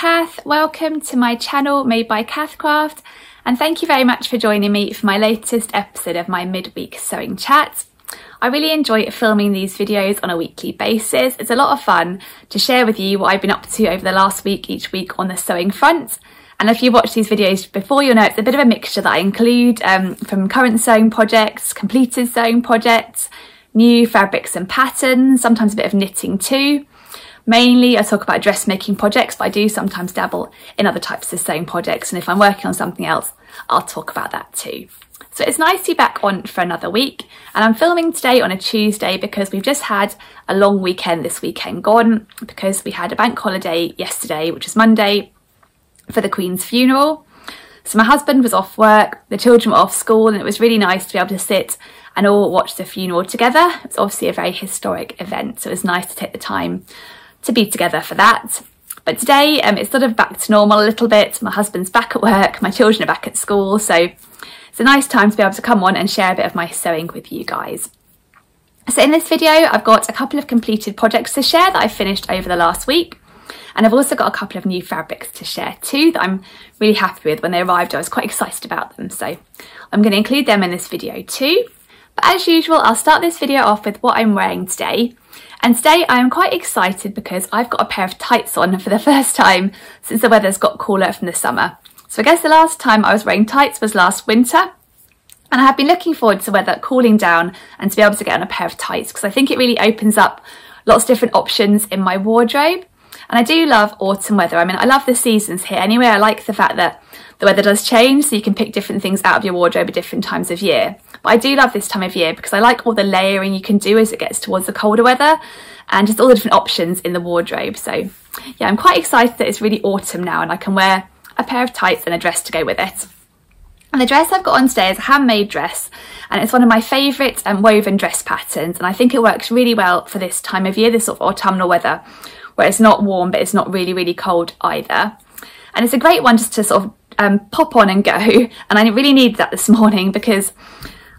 Cath. Welcome to my channel Made by Cath Craft, and thank you very much for joining me for my latest episode of my midweek sewing chat. I really enjoy filming these videos on a weekly basis. It's a lot of fun to share with you what I've been up to over the last week, each week on the sewing front. And if you watch these videos before, you'll know it's a bit of a mixture that I include from current sewing projects, completed sewing projects, new fabrics and patterns, sometimes a bit of knitting too. Mainly I talk about dressmaking projects, but I do sometimes dabble in other types of sewing projects, and if I'm working on something else, I'll talk about that too. So it's nice to be back on for another week, and I'm filming today on a Tuesday because we've just had a long weekend this weekend gone, because we had a bank holiday yesterday, which is Monday, for the Queen's funeral. So my husband was off work, the children were off school, and it was really nice to be able to sit and all watch the funeral together. It's obviously a very historic event, so it was nice to take the time to be together for that. But today it's sort of back to normal a little bit. My husband's back at work, my children are back at school, so it's a nice time to be able to come on and share a bit of my sewing with you guys. So in this video I've got a couple of completed projects to share that I finished over the last week, and I've also got a couple of new fabrics to share too that I'm really happy with. When they arrived I was quite excited about them, so I'm going to include them in this video too. But as usual, I'll start this video off with what I'm wearing today. And today I am quite excited because I've got a pair of tights on for the first time since the weather's got cooler from the summer. So I guess the last time I was wearing tights was last winter, and I have been looking forward to the weather cooling down and to be able to get on a pair of tights, because I think it really opens up lots of different options in my wardrobe. And I do love autumn weather. I mean, I love the seasons here anyway. I like the fact that the weather does change, so you can pick different things out of your wardrobe at different times of year. But I do love this time of year because I like all the layering you can do as it gets towards the colder weather, and just all the different options in the wardrobe. So yeah, I'm quite excited that it's really autumn now and I can wear a pair of tights and a dress to go with it. And the dress I've got on today is a handmade dress, and it's one of my favourite woven dress patterns, and I think it works really well for this time of year, this sort of autumnal weather, where it's not warm but it's not really cold either. And it's a great one just to sort of pop on and go, and I really needed that this morning, because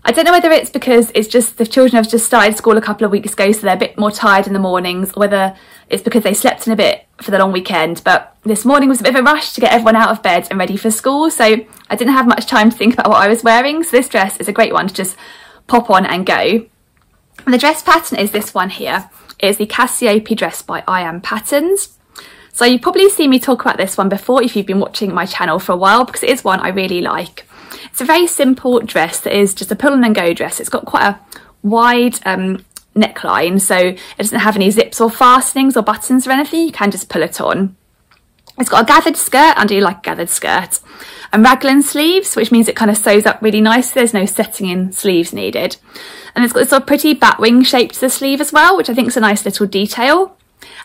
I don't know whether it's because it's just the children have just started school a couple of weeks ago, so they're a bit more tired in the mornings, or whether it's because they slept in a bit for the long weekend. But this morning was a bit of a rush to get everyone out of bed and ready for school, so I didn't have much time to think about what I was wearing. So this dress is a great one to just pop on and go. And the dress pattern is this one here. It's the Cassiope dress by I Am Patterns. So you've probably seen me talk about this one before if you've been watching my channel for a while, because it is one I really like. It's a very simple dress that is just a pull on and go dress. It's got quite a wide neckline, so it doesn't have any zips or fastenings or buttons or anything. You can just pull it on. It's got a gathered skirt, I do like a gathered skirt, and raglan sleeves, which means it kind of sews up really nicely. There's no setting in sleeves needed. And it's got this sort of pretty bat wing shape to the sleeve as well, which I think is a nice little detail.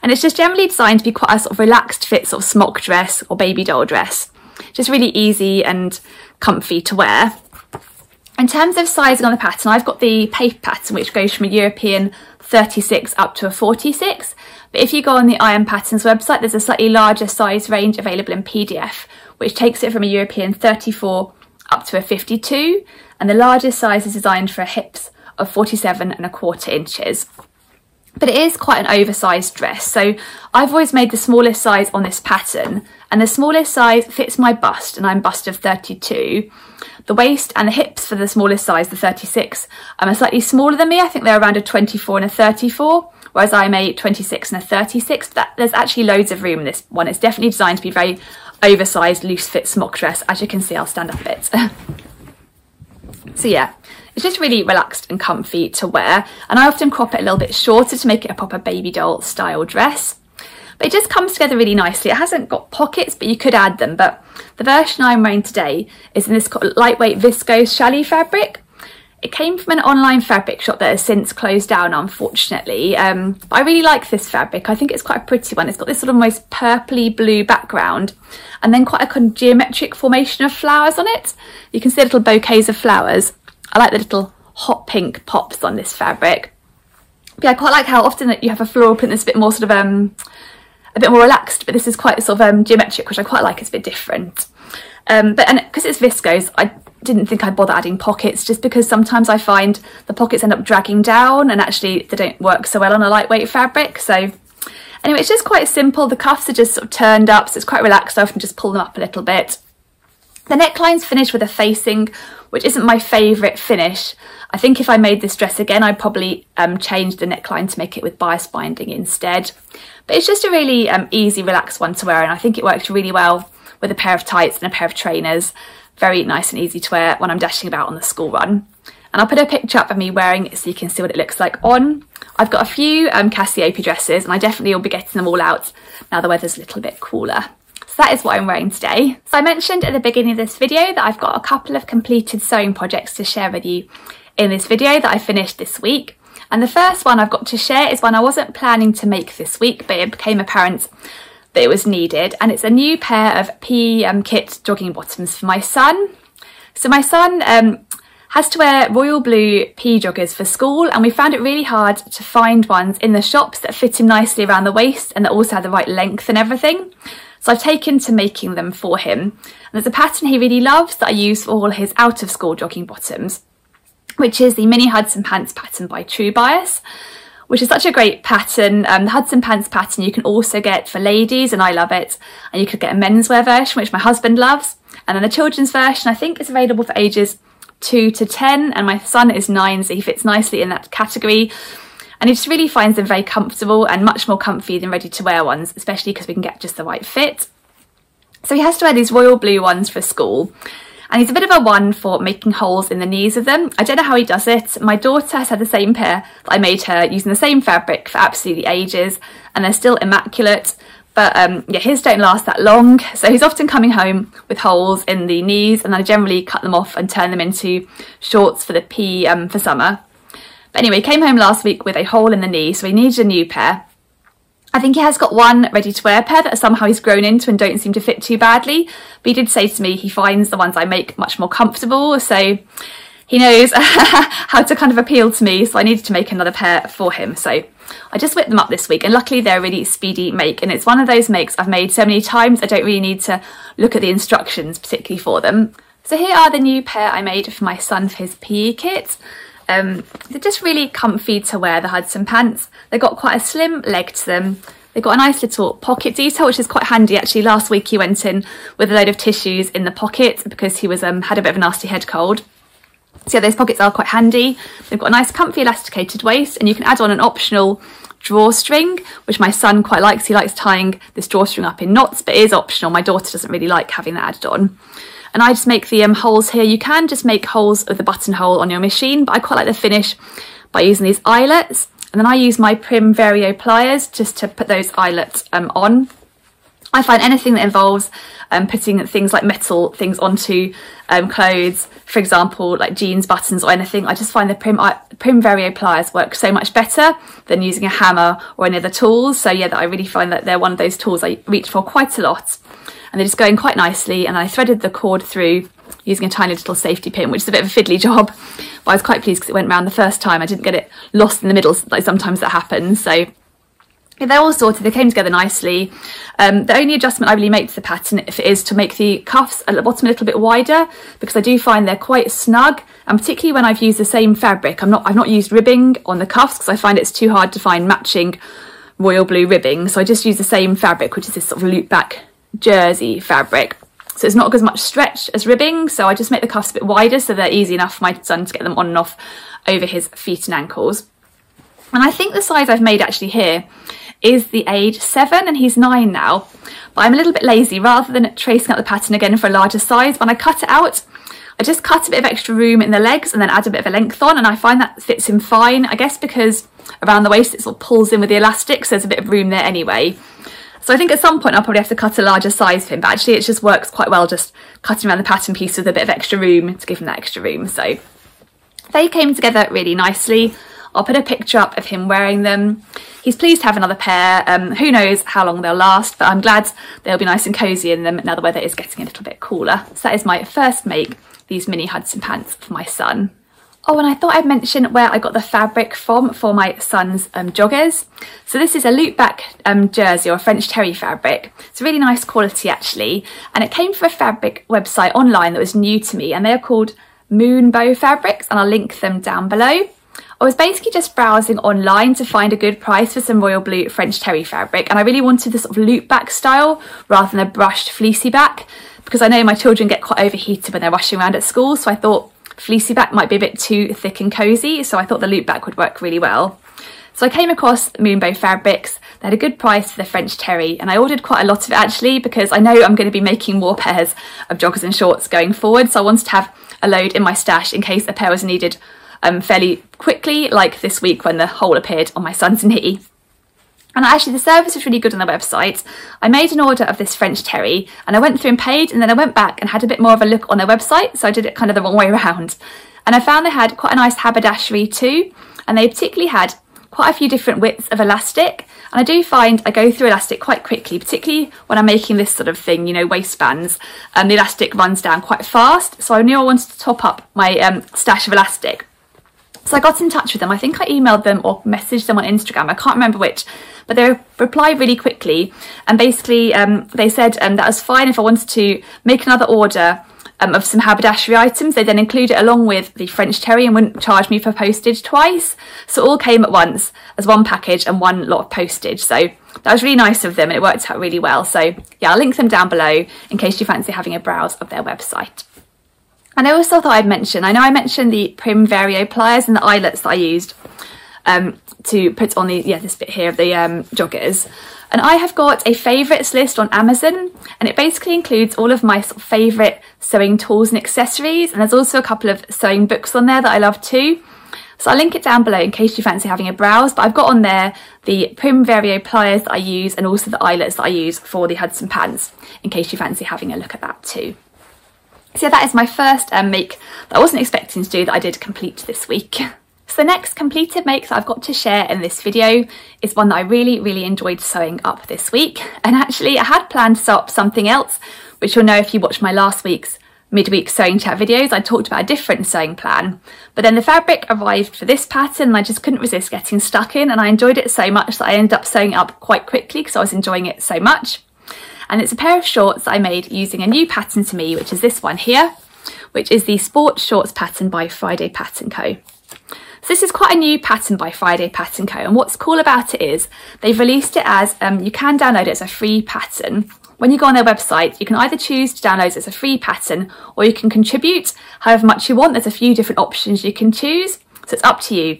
And it's just generally designed to be quite a sort of relaxed fit sort of smock dress or baby doll dress. Just really easy and comfy to wear. In terms of sizing on the pattern, I've got the paper pattern, which goes from a European 36 up to a 46. But if you go on the I Am Patterns website, there's a slightly larger size range available in PDF, which takes it from a European 34 up to a 52. And the largest size is designed for hips of 47¼ inches. But it is quite an oversized dress, so I've always made the smallest size on this pattern, and the smallest size fits my bust, and I'm bust of 32. The waist and the hips for the smallest size, the 36, are slightly smaller than me. I think they're around a 24 and a 34, whereas I'm a 26 and a 36. But there's actually loads of room in this one. It's definitely designed to be very oversized, loose fit smock dress. As you can see, I'll stand up a bit. So yeah, it's just really relaxed and comfy to wear, and I often crop it a little bit shorter to make it a proper baby doll style dress. But it just comes together really nicely. It hasn't got pockets, but you could add them. But the version I'm wearing today is in this lightweight viscose challis fabric. It came from an online fabric shop that has since closed down, unfortunately. But I really like this fabric. I think it's quite a pretty one. It's got this sort of almost purpley blue background, and then quite a kind of geometric formation of flowers on it. You can see little bouquets of flowers. I like the little hot pink pops on this fabric. But yeah, I quite like how often that you have a floral print that's a bit more sort of a bit more relaxed, but this is quite sort of geometric, which I quite like. It's a bit different. And because it's viscose, I didn't think I'd bother adding pockets, just because sometimes I find the pockets end up dragging down and actually they don't work so well on a lightweight fabric. So Anyway, it's just quite simple. The cuffs are just sort of turned up, so it's quite relaxed. I often just pull them up a little bit. The neckline's finished with a facing, which isn't my favourite finish. I think if I made this dress again, I'd probably change the neckline to make it with bias binding instead. But it's just a really easy, relaxed one to wear, and I think it works really well with a pair of tights and a pair of trainers. Very nice and easy to wear when I'm dashing about on the school run. And I'll put a picture up of me wearing it so you can see what it looks like on. I've got a few Cassiope dresses, and I definitely will be getting them all out now the weather's a little bit cooler. So that is what I'm wearing today. So I mentioned at the beginning of this video that I've got a couple of completed sewing projects to share with you in this video that I finished this week. And the first one I've got to share is one I wasn't planning to make this week, but it became apparent that it was needed. And it's a new pair of PE kit jogging bottoms for my son. So my son has to wear royal blue PE joggers for school, and we found it really hard to find ones in the shops that fit him nicely around the waist and that also had the right length and everything. So I've taken to making them for him. And there's a pattern he really loves that I use for all his out of school jogging bottoms, which is the mini Hudson Pants pattern by True Bias, which is such a great pattern. The Hudson Pants pattern you can also get for ladies, and I love it. And you could get a menswear version, which my husband loves. And then a children's version, I think, is available for ages 2 to 10, and my son is 9, so he fits nicely in that category. And he just really finds them very comfortable and much more comfy than ready to wear ones, especially because we can get just the right fit. So he has to wear these royal blue ones for school. And he's a bit of a one for making holes in the knees of them. I don't know how he does it. My daughter has had the same pair that I made her using the same fabric for absolutely ages, and they're still immaculate. But yeah, his don't last that long. So he's often coming home with holes in the knees, and I generally cut them off and turn them into shorts for the PE for summer. But anyway, he came home last week with a hole in the knee, so he needed a new pair. I think he has got one ready to wear pair that somehow he's grown into and don't seem to fit too badly. But he did say to me he finds the ones I make much more comfortable, so he knows how to kind of appeal to me. So I needed to make another pair for him. So I just whipped them up this week, and luckily they're a really speedy make, and it's one of those makes I've made so many times I don't really need to look at the instructions particularly for them. So here are the new pair I made for my son for his PE kit. They're just really comfy to wear, the Hudson Pants. They've got quite a slim leg to them. They've got a nice little pocket detail, which is quite handy actually. Last week he went in with a load of tissues in the pocket because he was had a bit of a nasty head cold. So yeah, those pockets are quite handy. They've got a nice comfy elasticated waist, and you can add on an optional drawstring, which my son quite likes. He likes tying this drawstring up in knots, but it is optional. My daughter doesn't really like having that added on. And I just make the holes here. You can just make holes with the buttonhole on your machine, but I quite like the finish by using these eyelets. And then I use my Prim Vario pliers just to put those eyelets on. I find anything that involves putting things like metal things onto clothes, for example, like jeans buttons or anything, I just find the Prim Vario pliers work so much better than using a hammer or any other tools. So yeah, I really find that they're one of those tools I reach for quite a lot. And they're just going quite nicely, and I threaded the cord through using a tiny little safety pin, which is a bit of a fiddly job, but I was quite pleased because it went round the first time. I didn't get it lost in the middle like sometimes that happens. So yeah, they're all sorted, they came together nicely. The only adjustment I really make to the pattern, if it is, to make the cuffs at the bottom a little bit wider, because I do find they're quite snug, and particularly when I've used the same fabric. I've not used ribbing on the cuffs because I find it's too hard to find matching royal blue ribbing, so I just use the same fabric, which is this sort of loop back jersey fabric. So it's not as much stretch as ribbing, so I just make the cuffs a bit wider so they're easy enough for my son to get them on and off over his feet and ankles. And I think the size I've made actually here is the age 7, and he's 9 now. But I'm a little bit lazy. Rather than tracing out the pattern again for a larger size, when I cut it out, I just cut a bit of extra room in the legs and then add a bit of a length on, and I find that fits him fine. I guess because around the waist it sort of pulls in with the elastic, so there's a bit of room there anyway. So I think at some point I'll probably have to cut a larger size for him, but actually it just works quite well just cutting around the pattern piece with a bit of extra room to give him that extra room. So they came together really nicely. I'll put a picture up of him wearing them. He's pleased to have another pair. Who knows how long they'll last, but I'm glad they'll be nice and cosy in them now the weather is getting a little bit cooler. So that is my first make, these mini Hudson Pants for my son. Oh, and I thought I'd mention where I got the fabric from for my son's joggers. So this is a loop back jersey, or French terry fabric. It's really nice quality actually, and it came from a fabric website online that was new to me, and they're called Moonbow Fabrics, and I'll link them down below. I was basically just browsing online to find a good price for some royal blue French terry fabric, and I really wanted the sort of loop back style rather than a brushed fleecy back, because I know my children get quite overheated when they're rushing around at school, so I thought fleecy back might be a bit too thick and cosy, so I thought the loop back would work really well. So I came across Moonbow Fabrics. They had a good price for the French terry, and I ordered quite a lot of it actually, because I know I'm going to be making more pairs of joggers and shorts going forward, so I wanted to have a load in my stash in case a pair was needed fairly quickly, like this week when the hole appeared on my son's knee. And actually the service was really good on their website. I made an order of this French terry and I went through and paid, and then I went back and had a bit more of a look on their website, so I did it kind of the wrong way around. And I found they had quite a nice haberdashery too, and they particularly had quite a few different widths of elastic. And I do find I go through elastic quite quickly, particularly when I'm making this sort of thing, you know, waistbands, and the elastic runs down quite fast. So I knew I wanted to top up my stash of elastic. So I got in touch with them. I think I emailed them or messaged them on Instagram. I can't remember which, but they replied really quickly. And basically they said that was fine if I wanted to make another order of some haberdashery items. They then include it along with the French terry and wouldn't charge me for postage twice. So it all came at once as one package and one lot of postage. So that was really nice of them, and it worked out really well. So yeah, I'll link them down below in case you fancy having a browse of their website. And I also thought I'd mention, I know I mentioned the Prim Vario pliers and the eyelets that I used to put on the, this bit here of the joggers. And I have got a favourites list on Amazon, and it basically includes all of my sort of favourite sewing tools and accessories. And there's also a couple of sewing books on there that I love too. So I'll link it down below in case you fancy having a browse. But I've got on there the Prim Vario pliers that I use, and also the eyelets that I use for the Hudson pants, in case you fancy having a look at that too. So yeah, that is my first make that I wasn't expecting to do that I did complete this week. So the next completed make that I've got to share in this video is one that I really enjoyed sewing up this week. And actually I had planned to sew up something else, which you'll know if you watched my last week's midweek sewing chat videos. I talked about a different sewing plan, but then the fabric arrived for this pattern and I just couldn't resist getting stuck in, and I enjoyed it so much that I ended up sewing it up quite quickly because I was enjoying it so much. And it's a pair of shorts that I made using a new pattern to me, which is this one here, which is the Sport Shorts pattern by Friday Pattern Co. So this is quite a new pattern by Friday Pattern Co. And what's cool about it is they've released it as, you can download it as a free pattern. When you go on their website, you can either choose to download it as a free pattern, or you can contribute however much you want. There's a few different options you can choose, so it's up to you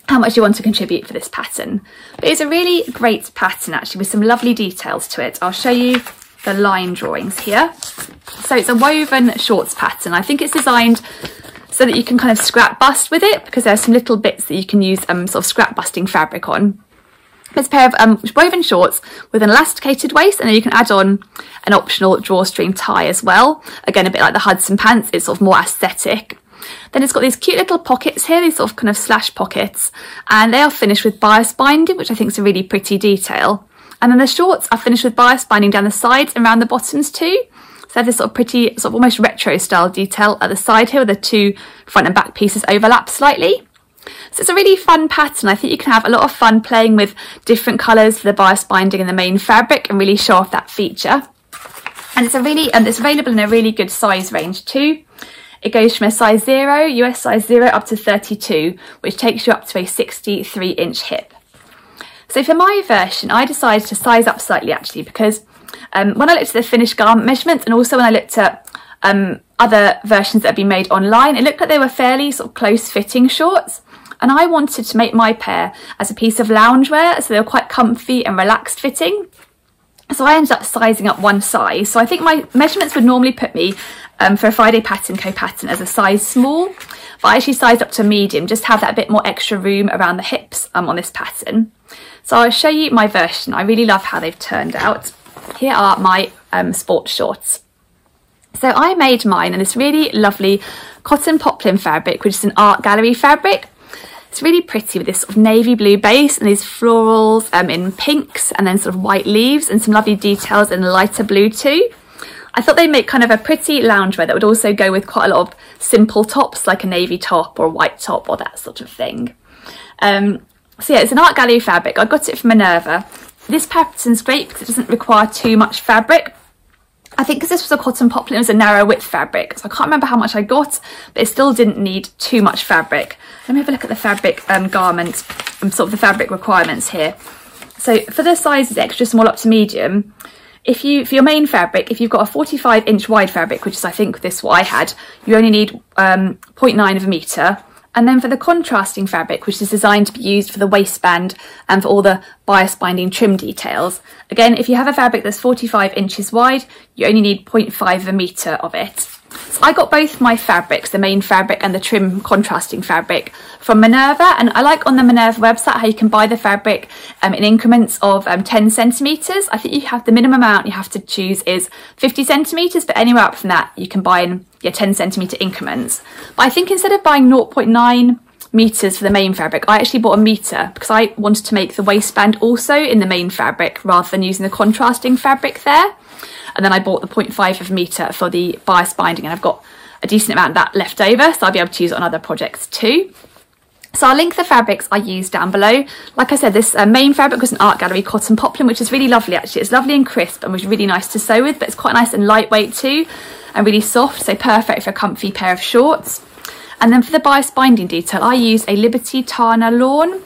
how much you want to contribute for this pattern. But it's a really great pattern actually, with some lovely details to it. I'll show you the line drawings here. So it's a woven shorts pattern. I think it's designed so that you can kind of scrap bust with it, because there's some little bits that you can use sort of scrap busting fabric on. It's a pair of woven shorts with an elasticated waist, and then you can add on an optional drawstring tie as well. Again, a bit like the Hudson pants, it's sort of more aesthetic. Then it's got these cute little pockets here, these sort of kind of slash pockets, and they are finished with bias binding, which I think is a really pretty detail. And then the shorts are finished with bias binding down the sides and around the bottoms too. So they have this sort of pretty, sort of almost retro style detail at the side here, where the two front and back pieces overlap slightly. So it's a really fun pattern. I think you can have a lot of fun playing with different colours for the bias binding and the main fabric, and really show off that feature. And it's it's available in a really good size range too. It goes from a size 0, US size 0, up to 32, which takes you up to a 63-inch hip. So for my version, I decided to size up slightly actually, because when I looked at the finished garment measurements, and also when I looked at other versions that have been made online, it looked like they were fairly sort of close fitting shorts. And I wanted to make my pair as a piece of loungewear, so they were quite comfy and relaxed fitting. So I ended up sizing up one size. So I think my measurements would normally put me for a Friday Pattern Co pattern as a size small, but I actually sized up to medium, just to have that a bit more extra room around the hips on this pattern. So I'll show you my version. I really love how they've turned out. Here are my sports shorts. So I made mine in this really lovely cotton poplin fabric, which is an art gallery fabric. It's really pretty with this sort of navy blue base and these florals in pinks, and then sort of white leaves and some lovely details in lighter blue too. I thought they'd make kind of a pretty loungewear that would also go with quite a lot of simple tops, like a navy top or a white top or that sort of thing. So yeah, it's an art gallery fabric. I got it from Minerva. This pattern's great because it doesn't require too much fabric. I think because this was a cotton poplin, it was a narrow width fabric, so I can't remember how much I got, but it still didn't need too much fabric. Let me have a look at the fabric garment and sort of the fabric requirements here. So for the sizes extra small up to medium, for your main fabric, if you've got a 45-inch wide fabric, which is I think this what I had, you only need 0.9 of a metre. And then for the contrasting fabric, which is designed to be used for the waistband and for all the bias binding trim details, again, if you have a fabric that's 45 inches wide, you only need 0.5 of a metre of it. So I got both my fabrics, the main fabric and the trim contrasting fabric, from Minerva, and I like on the Minerva website how you can buy the fabric in increments of 10 centimetres. I think you have the minimum amount you have to choose is 50 centimetres, but anywhere up from that you can buy in 10 centimetre increments. But I think instead of buying 0.9 metres for the main fabric, I actually bought a metre because I wanted to make the waistband also in the main fabric rather than using the contrasting fabric there. And then I bought the 0.5 of a metre for the bias binding, and I've got a decent amount of that left over, so I'll be able to use it on other projects too. So I'll link the fabrics I used down below. Like I said, this main fabric was an Art Gallery cotton poplin, which is really lovely actually. It's lovely and crisp and was really nice to sew with, but it's quite nice and lightweight too, and really soft, so perfect for a comfy pair of shorts. And then for the bias binding detail, I used a Liberty Tana lawn,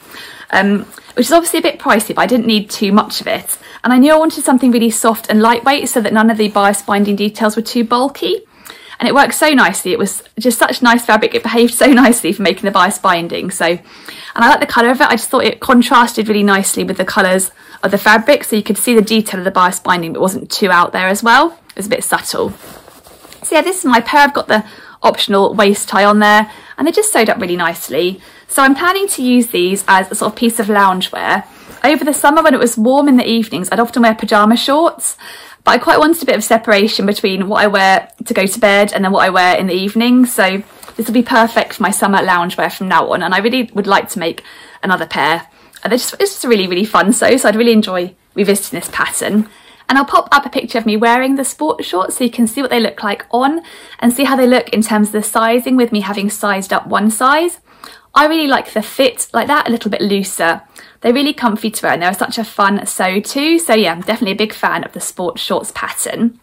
which is obviously a bit pricey, but I didn't need too much of it. And I knew I wanted something really soft and lightweight so that none of the bias binding details were too bulky. And it worked so nicely. It was just such nice fabric. It behaved so nicely for making the bias binding. And I like the colour of it. I just thought it contrasted really nicely with the colours of the fabric, so you could see the detail of the bias binding, but it wasn't too out there as well. It was a bit subtle. So yeah, this is my pair. I've got the optional waist tie on there, and they're just sewed up really nicely. So I'm planning to use these as a sort of piece of loungewear. Over the summer when it was warm in the evenings, I'd often wear pyjama shorts, but I quite wanted a bit of separation between what I wear to go to bed and then what I wear in the evening. So this will be perfect for my summer loungewear from now on, and I really would like to make another pair. And it's just a really, really fun sew, so I'd really enjoy revisiting this pattern. And I'll pop up a picture of me wearing the sport shorts so you can see what they look like on and see how they look in terms of the sizing, with me having sized up one size. I really like the fit like that, a little bit looser. They're really comfy to wear and they're such a fun sew too. So yeah, I'm definitely a big fan of the sport shorts pattern.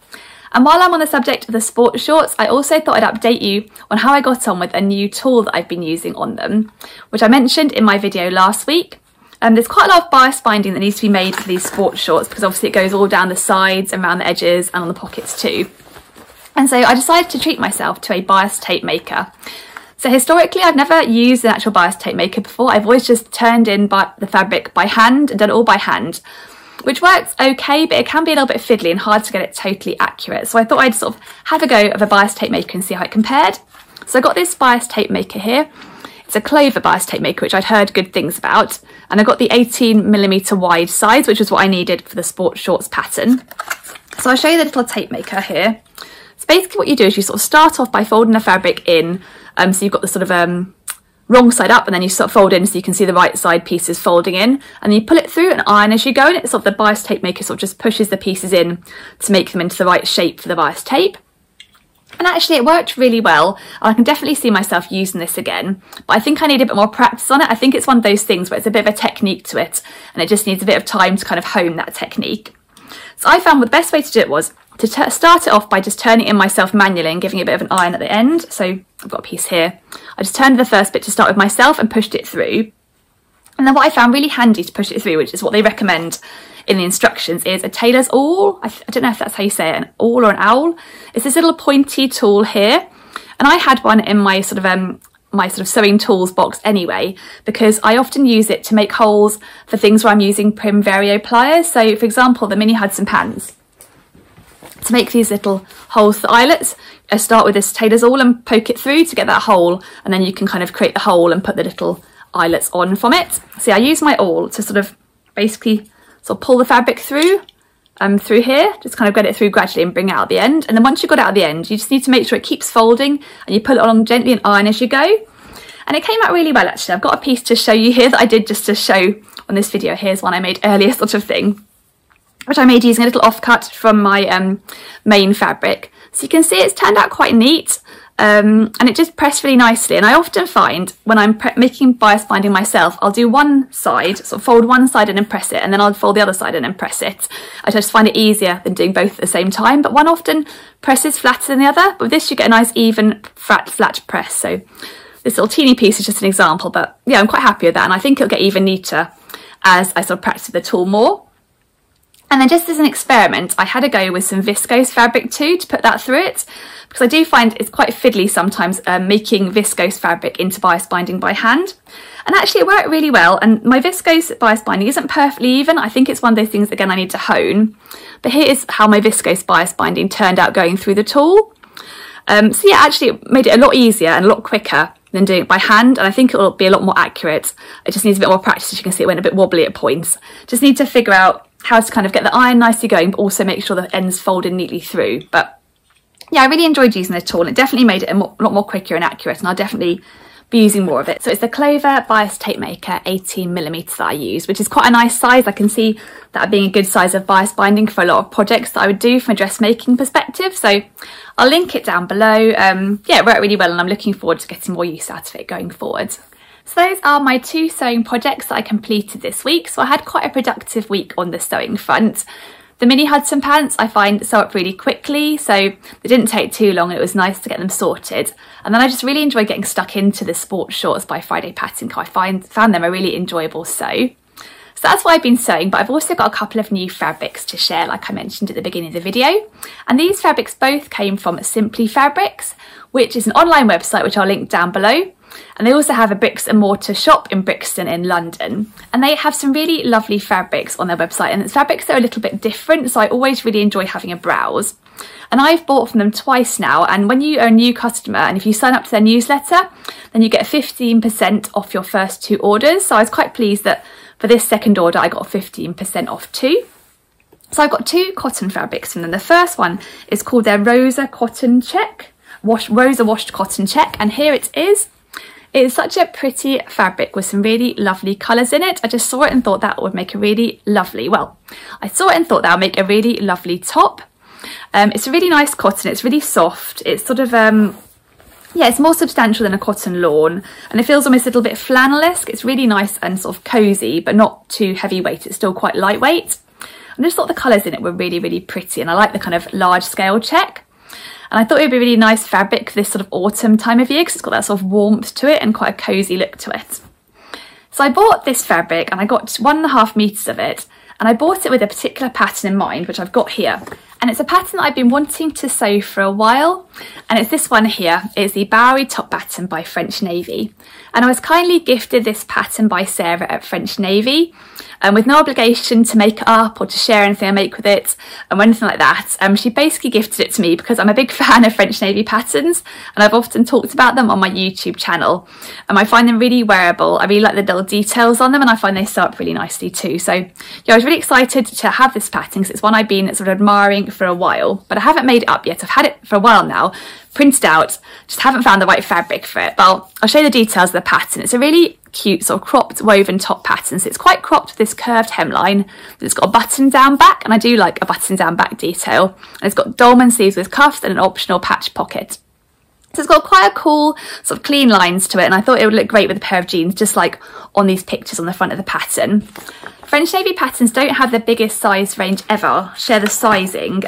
And while I'm on the subject of the sport shorts, I also thought I'd update you on how I got on with a new tool that I've been using on them, which I mentioned in my video last week. There's quite a lot of bias binding that needs to be made for these sport shorts because obviously it goes all down the sides and around the edges and on the pockets too. And so I decided to treat myself to a bias tape maker. So historically, I've never used an actual bias tape maker before. I've always just turned in the fabric by hand and done it all by hand, which works okay, but it can be a little bit fiddly and hard to get it totally accurate. So I thought I'd sort of have a go of a bias tape maker and see how it compared. So I got this bias tape maker here. It's a Clover bias tape maker, which I'd heard good things about. And I got the 18mm wide size, which was what I needed for the sport shorts pattern. So I'll show you the little tape maker here. So basically what you do is you sort of start off by folding the fabric in. So you've got the sort of wrong side up, and then you sort of fold in so you can see the right side pieces folding in. And then you pull it through and iron as you go. And it's sort of the bias tape maker sort of just pushes the pieces in to make them into the right shape for the bias tape. And actually it worked really well. I can definitely see myself using this again, but I think I need a bit more practice on it. I think it's one of those things where it's a bit of a technique to it and it just needs a bit of time to kind of hone that technique. So I found the best way to do it was to start it off by just turning it in myself manually and giving it a bit of an iron at the end. So I've got a piece here. I just turned the first bit to start with myself and pushed it through. And then what I found really handy to push it through, which is what they recommend in the instructions, is a tailor's awl. I don't know if that's how you say it, an awl or an owl. It's this little pointy tool here, and I had one in my sort of sewing tools box anyway, because I often use it to make holes for things where I'm using Prim Vario pliers. So for example, the mini Hudson pants. To make these little holes for eyelets, I start with this tailor's awl and poke it through to get that hole, and then you can kind of create the hole and put the little eyelets on from it. So I use my awl to sort of basically pull the fabric through here, just kind of get it through gradually and bring it out at the end. And then once you've got it out the end, you just need to make sure it keeps folding and you pull it along gently and iron as you go. And it came out really well actually. I've got a piece to show you here that I did just to show on this video. Here's one I made earlier sort of thing, which I made using a little offcut from my main fabric. So you can see it's turned out quite neat. and it just pressed really nicely. And I often find when I'm making bias binding myself, I'll do one side, sort of fold one side and then press it, and then I'll fold the other side and then press it. I just find it easier than doing both at the same time, but one often presses flatter than the other. But with this you get a nice even flat press. So this little teeny piece is just an example, but yeah, I'm quite happy with that, and I think it'll get even neater as I sort of practice with the tool more. And then just as an experiment, I had a go with some viscose fabric too to put that through it, because I do find it's quite fiddly sometimes making viscose fabric into bias binding by hand. And actually it worked really well, and my viscose bias binding isn't perfectly even. I think it's one of those things, again, I need to hone. But here is how my viscose bias binding turned out going through the tool. So yeah, actually it made it a lot easier and a lot quicker than doing it by hand, and I think it will be a lot more accurate. It just needs a bit more practice. As you can see, it went a bit wobbly at points. Just need to figure out how to kind of get the iron nicely going, but also make sure the ends folded neatly through. But yeah, I really enjoyed using the tool, and it definitely made it a lot more quicker and accurate, and I'll definitely be using more of it. So it's the Clover Bias Tape Maker 18mm that I use, which is quite a nice size. I can see that being a good size of bias binding for a lot of projects that I would do from a dressmaking perspective. So I'll link it down below. Yeah, it worked really well, and I'm looking forward to getting more use out of it going forward. So those are my 2 sewing projects that I completed this week. So I had quite a productive week on the sewing front. The mini Hudson pants I find sew up really quickly, so they didn't take too long. It was nice to get them sorted. And then I just really enjoy getting stuck into the sports shorts by Friday Pattern Co. I found them a really enjoyable sew. So that's why I've been sewing, but I've also got a couple of new fabrics to share, like I mentioned at the beginning of the video. And these fabrics both came from Simply Fabrics, which is an online website which I'll link down below. And they also have a bricks and mortar shop in Brixton in London. And they have some really lovely fabrics on their website, and it's fabrics that are a little bit different, so I always really enjoy having a browse. And I've bought from them twice now, and when you are a new customer and if you sign up to their newsletter, then you get 15% off your first 2 orders. So I was quite pleased that for this second order I got 15% off too. So I've got 2 cotton fabrics from them. The first one is called their Rosa Cotton Check, Rosa Washed Cotton Check, and here it is. It is such a pretty fabric with some really lovely colours in it. I just saw it and thought that would make a really lovely, well, I saw it and thought that would make a really lovely top. It's a really nice cotton, it's really soft, it's sort of, yeah, it's more substantial than a cotton lawn, and it feels almost a little bit flannel-esque. It's really nice and sort of cosy, but not too heavyweight, it's still quite lightweight. I just thought the colours in it were really, really pretty, and I like the kind of large scale check. And I thought it would be a really nice fabric for this sort of autumn time of year, because it's got that sort of warmth to it and quite a cosy look to it. So I bought this fabric and I got 1.5 meters of it, and I bought it with a particular pattern in mind, which I've got here. And it's a pattern that I've been wanting to sew for a while, and it's this one here. It's the Bowery Top pattern by French Navy. And I was kindly gifted this pattern by Sarah at French Navy, with no obligation to make it up or to share anything I make with it or anything like that. She basically gifted it to me because I'm a big fan of French Navy patterns, and I've often talked about them on my YouTube channel. I find them really wearable. I really like the little details on them, and I find they sew up really nicely too. So yeah, I was really excited to have this pattern because it's one I've been sort of admiring for a while, but I haven't made it up yet. I've had it for a while now, printed out, just haven't found the right fabric for it. But I'll show you the details of the pattern. It's a really cute sort of cropped woven top pattern. So it's quite cropped with this curved hemline. It's got a button down back, and I do like a button down back detail. And it's got dolman sleeves with cuffs and an optional patch pocket. So it's got quite a cool sort of clean lines to it, and I thought it would look great with a pair of jeans, just like on these pictures on the front of the pattern. French Navy patterns don't have the biggest size range ever. I'll share the sizing.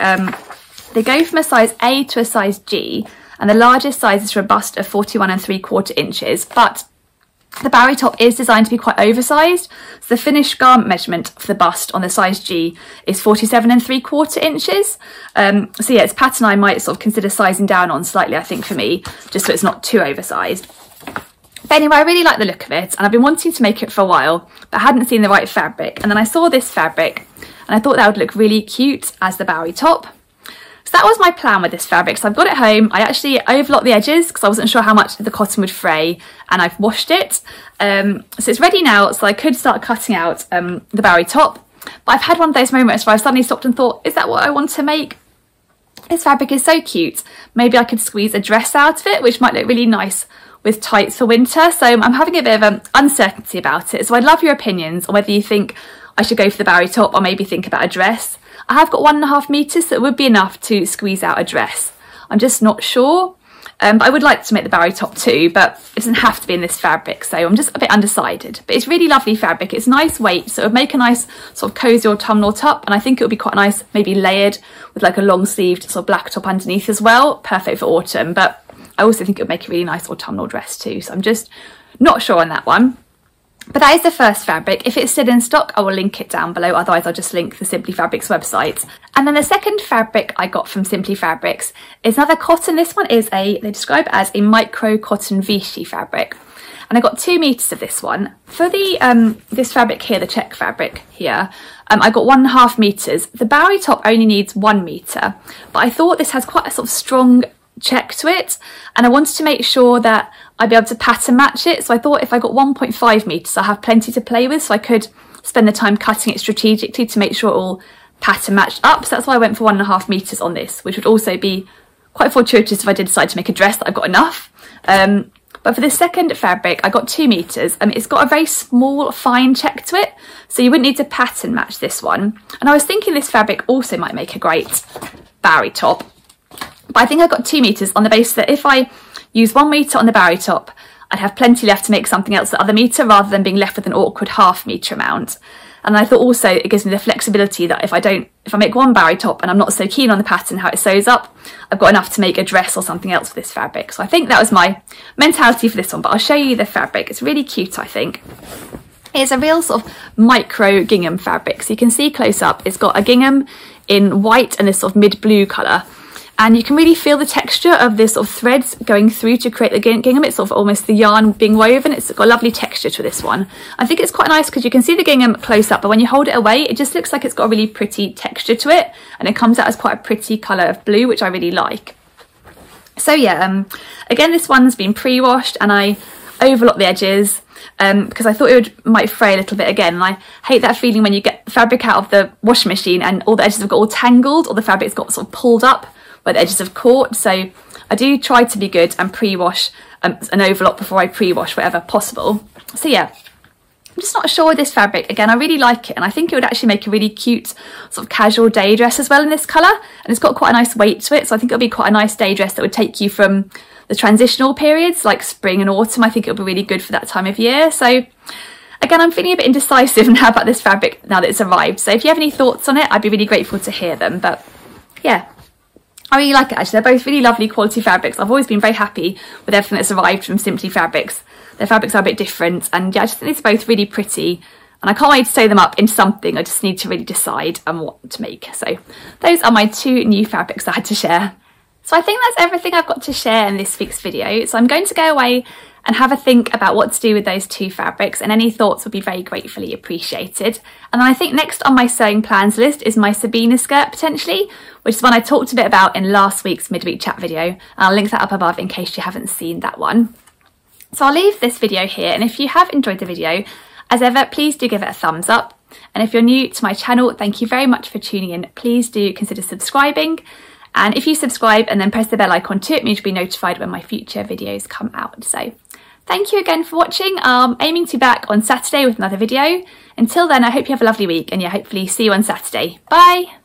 They go from a size A to a size G, and the largest size is for a bust of 41 3/4 inches, but the Bowery top is designed to be quite oversized, so the finished garment measurement for the bust on the size G is 47 3/4 inches. So yeah, it's a pattern I might sort of consider sizing down on slightly, I think, for me, just so it's not too oversized. But anyway, I really like the look of it, and I've been wanting to make it for a while, but I hadn't seen the right fabric. And then I saw this fabric, and I thought that would look really cute as the Bowery top. So that was my plan with this fabric. So I've got it home. I actually overlocked the edges because I wasn't sure how much the cotton would fray, and I've washed it. So it's ready now, so I could start cutting out the Bowery top. But I've had one of those moments where I suddenly stopped and thought, is that what I want to make? This fabric is so cute. Maybe I could squeeze a dress out of it, which might look really nice with tights for winter. So I'm having a bit of uncertainty about it. So I'd love your opinions on whether you think I should go for the Bowery top or maybe think about a dress. I have got 1.5 meters, so it would be enough to squeeze out a dress. I'm just not sure. but I would like to make the Bowery top too, but it doesn't have to be in this fabric, so I'm just a bit undecided. But it's really lovely fabric, it's nice weight, so it would make a nice sort of cosy autumnal top, and I think it would be quite nice maybe layered with like a long sleeved sort of black top underneath as well, perfect for autumn. But I also think it would make a really nice autumnal dress too, so I'm just not sure on that one. But that is the first fabric. If it's still in stock, I will link it down below. Otherwise, I'll just link the Simply Fabrics website. And then the second fabric I got from Simply Fabrics is another cotton. This one is they describe it as a micro cotton Vichy fabric. And I got 2 meters of this one. For the this fabric here, the check fabric here, I got 1.5 meters. The Bowery top only needs 1 meter, but I thought this has quite a sort of strong check to it, and I wanted to make sure that I'd be able to pattern match it. So I thought if I got 1.5 meters, I'll have plenty to play with, so I could spend the time cutting it strategically to make sure it all pattern matched up. So that's why I went for 1.5 meters on this, which would also be quite fortuitous if I did decide to make a dress that I've got enough. But for the second fabric, I got 2 meters. It's got a very small, fine check to it, so you wouldn't need to pattern match this one. And I was thinking this fabric also might make a great Bowery top. But I think I got 2 meters on the basis that if I use 1 meter on the Bowery top, I'd have plenty left to make something else the other meter, rather than being left with an awkward 1/2 meter amount. And I thought also it gives me the flexibility that if I make one Bowery top and I'm not so keen on the pattern, how it sews up, I've got enough to make a dress or something else with this fabric. So I think that was my mentality for this one, but I'll show you the fabric. It's really cute, I think. It's a real sort of micro gingham fabric. So you can see close up, it's got a gingham in white and this sort of mid-blue colour. And you can really feel the texture of this sort of threads going through to create the gingham. It's sort of almost the yarn being woven. It's got a lovely texture to this one. I think it's quite nice because you can see the gingham close up, but when you hold it away, it just looks like it's got a really pretty texture to it. And it comes out as quite a pretty colour of blue, which I really like. So yeah, again, this one's been pre-washed and I overlocked the edges because I thought it might fray a little bit again. And I hate that feeling when you get the fabric out of the washing machine and all the edges have got all tangled, or the fabric's got sort of pulled up where the edges have caught. So I do try to be good and pre-wash and overlock before I pre-wash wherever possible. So yeah, I'm just not sure with this fabric. Again, I really like it, and I think it would actually make a really cute sort of casual day dress as well in this colour. And it's got quite a nice weight to it, so I think it'll be quite a nice day dress that would take you from the transitional periods like spring and autumn. I think it'll be really good for that time of year. So again, I'm feeling a bit indecisive now about this fabric now that it's arrived. So if you have any thoughts on it, I'd be really grateful to hear them. But yeah, I really like it actually. They're both really lovely quality fabrics. I've always been very happy with everything that's arrived from Simply Fabrics. Their fabrics are a bit different, and yeah, I just think they're both really pretty, and I can't wait to sew them up into something. I just need to really decide on what to make. So those are my 2 new fabrics I had to share. So I think that's everything I've got to share in this week's video. So I'm going to go away and have a think about what to do with those 2 fabrics, and any thoughts would be very gratefully appreciated. And then I think next on my sewing plans list is my Sabina skirt potentially, which is one I talked a bit about in last week's midweek chat video, and I'll link that up above in case you haven't seen that one. So I'll leave this video here, and if you have enjoyed the video, as ever, please do give it a thumbs up. And if you're new to my channel, thank you very much for tuning in. Please do consider subscribing. And if you subscribe and then press the bell icon too, it means you'll be notified when my future videos come out. So thank you again for watching. I'm aiming to be back on Saturday with another video. Until then, I hope you have a lovely week, and yeah, hopefully see you on Saturday. Bye!